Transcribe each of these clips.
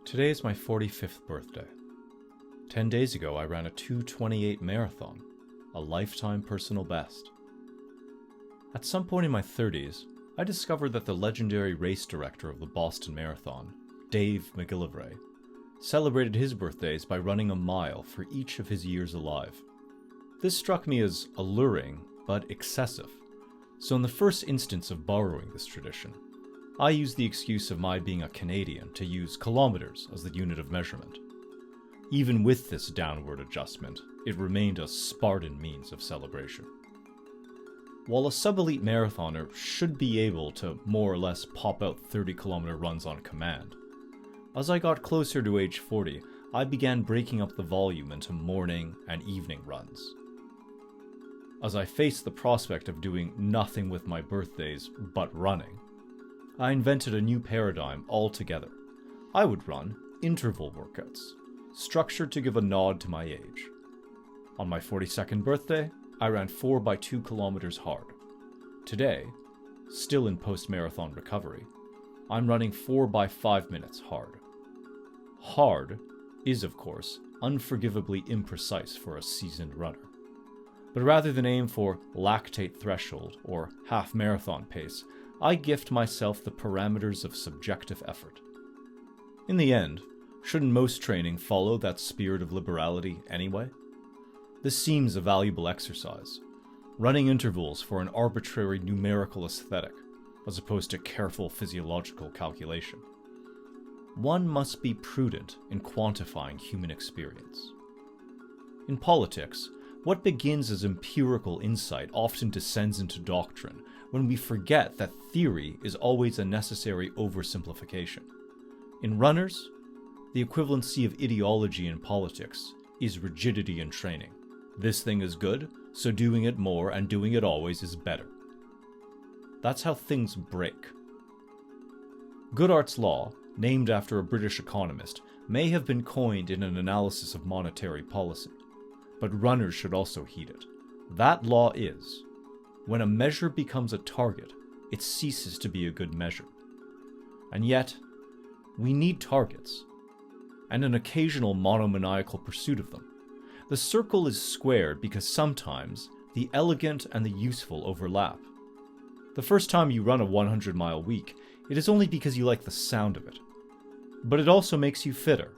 Today is my 45th birthday. 10 days ago, I ran a 2:28 marathon, a lifetime personal best. At some point in my 30s, I discovered that the legendary race director of the Boston Marathon, Dave McGillivray, celebrated his birthdays by running a mile for each of his years alive. This struck me as alluring, but excessive. So in the first instance of borrowing this tradition, I used the excuse of my being a Canadian to use kilometers as the unit of measurement. Even with this downward adjustment, it remained a Spartan means of celebration. While a sub-elite marathoner should be able to more or less pop out 30-kilometer runs on command, as I got closer to age 40, I began breaking up the volume into morning and evening runs. As I faced the prospect of doing nothing with my birthdays but running, I invented a new paradigm altogether. I would run interval workouts, structured to give a nod to my age. On my 42nd birthday, I ran 4 by 2 kilometers hard. Today, still in post-marathon recovery, I'm running 4 by 5 minutes hard. Hard is, of course, unforgivably imprecise for a seasoned runner. But rather than aim for lactate threshold or half-marathon pace, I gift myself the parameters of subjective effort. In the end, shouldn't most training follow that spirit of liberality anyway? This seems a valuable exercise, running intervals for an arbitrary numerical aesthetic, as opposed to careful physiological calculation. One must be prudent in quantifying human experience. In politics, what begins as empirical insight often descends into doctrine when we forget that theory is always a necessary oversimplification. In runners, the equivalency of ideology in politics is rigidity in training. This thing is good, so doing it more and doing it always is better. That's how things break. Goodhart's law, named after a British economist, may have been coined in an analysis of monetary policy, but runners should also heed it. That law is, when a measure becomes a target, it ceases to be a good measure. And yet, we need targets, and an occasional monomaniacal pursuit of them. The circle is squared because sometimes the elegant and the useful overlap. The first time you run a 100-mile week, it is only because you like the sound of it. But it also makes you fitter.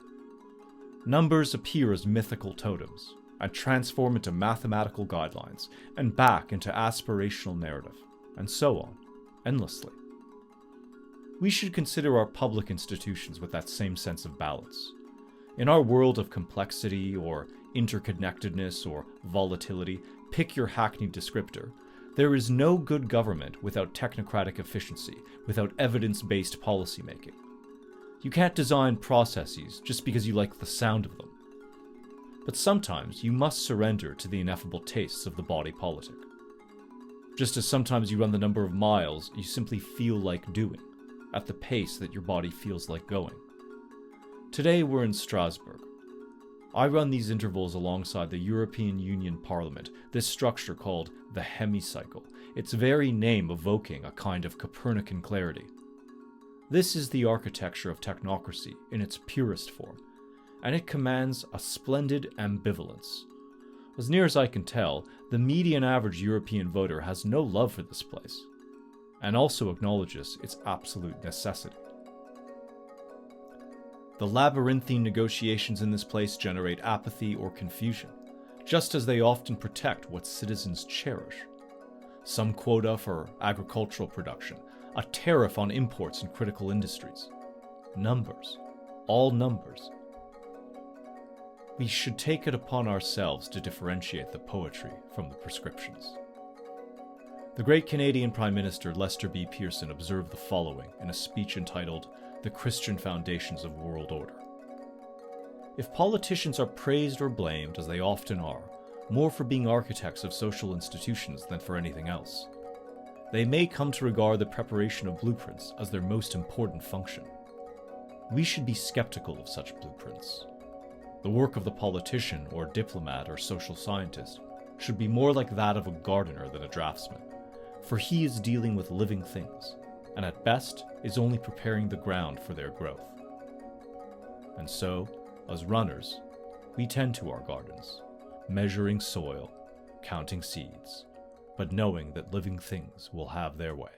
Numbers appear as mythical totems, and transform into mathematical guidelines, and back into aspirational narrative, and so on, endlessly. We should consider our public institutions with that same sense of balance. In our world of complexity, or interconnectedness, or volatility, pick your hackneyed descriptor, there is no good government without technocratic efficiency, without evidence-based policymaking. You can't design processes just because you like the sound of them. But sometimes you must surrender to the ineffable tastes of the body politic. Just as sometimes you run the number of miles you simply feel like doing, at the pace that your body feels like going. Today we're in Strasbourg. I run these intervals alongside the European Union Parliament, this structure called the hemicycle, its very name evoking a kind of Copernican clarity. This is the architecture of technocracy in its purest form, and it commands a splendid ambivalence. As near as I can tell, the median average European voter has no love for this place, and also acknowledges its absolute necessity. The labyrinthine negotiations in this place generate apathy or confusion, just as they often protect what citizens cherish. Some quota for agricultural production, a tariff on imports and critical industries. Numbers, all numbers. We should take it upon ourselves to differentiate the poetry from the prescriptions. The great Canadian Prime Minister Lester B. Pearson observed the following in a speech entitled "The Christian Foundations of World Order." If politicians are praised or blamed, as they often are, more for being architects of social institutions than for anything else, they may come to regard the preparation of blueprints as their most important function. We should be skeptical of such blueprints. The work of the politician or diplomat or social scientist should be more like that of a gardener than a draftsman, for he is dealing with living things, and at best is only preparing the ground for their growth. And so, as runners, we tend to our gardens, measuring soil, counting seeds, but knowing that living things will have their way.